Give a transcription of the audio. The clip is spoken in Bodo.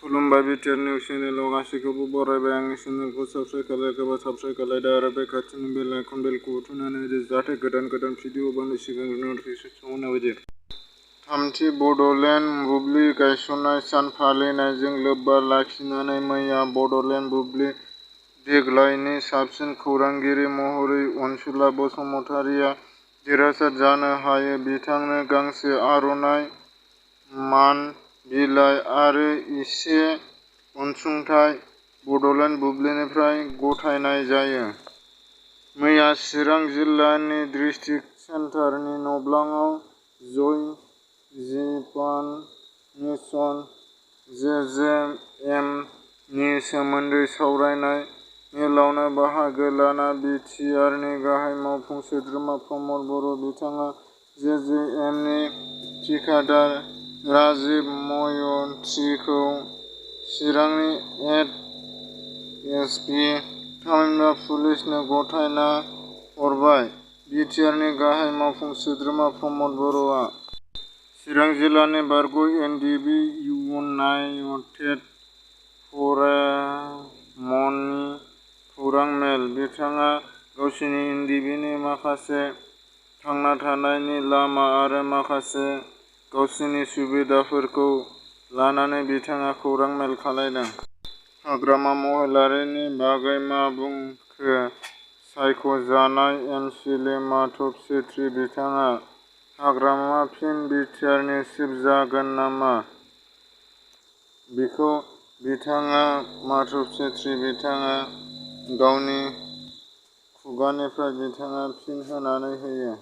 खुलुमबाय बिटिआर निउस चेनेलाव गासैखौबो बरायबाय। आंनि चेनेलखौ साबस्क्राइब खालायदो आरो बे खाथिनि बेल आइकन बेलखौ थुनानै होदो जाहाथे गोदान भिडिअ बानायनायनि सिगां नटिफिकेसन मोननाय बायदि। थामथि बड'लेण्ड बुब्लि गायसननाय सान फालिनायजों लोब्बा लाखिनानै मैया बड'लेण्ड बुब्लि देग्लायनि साबसिन खौरांगिरि महरै अनसुला बसुमतारिया देरहासार जानो हायो। बिथांनो गांसे आर'नाइ, मान बिलाइ आरो इसे अनसुंथाइ बड'लेण्ड बुब्लिनिफ्राय गथायनाय जायो। मैया चिरां जिल्लानि डिस्ट्रिक्ट सेन्टारनि न'ब्लाङाव जय जापान मिशन (JJM) नि सोमोन्दै सावरायनाय मेलावनो बाहागो लाना बिटिआरनि गाहाय मावफुं सोद्रोमा प्रमद बर', बिथाङा JJM नि थिखादार राजिब मयन्त्रीखौ चिरांनि एसपि थामहिनबा पुलिसनो गथायना हरबाय। बिटिआरनि गाहाय मावफुं सोद्रोमा प्रमद बर'आ चिरां जिल्लानि बारग' एनडिबि इउनाइटेड फ'रामनि खौरां मेल। बिथाङा गावसिनि एनडिबिनि माखासे थांना थानायनि लामा आरो माखासे गावसिनि सुबिदाफोरखौ लानानै बिथाङा खौरां मेल खालामदों। हाग्रामा महिलारीनि बागै मा बुंखो सायख'जानाय एमसिएल माधब छेत्री बिथाङा हाग्रामाया फिन बिटिआरनि चिफ जागोन नामा? बेखौ बिथाङा माधब छेत्री बिथाङा गावनि खुगानिफ्राय बिथाङा फिन होनानै होयो।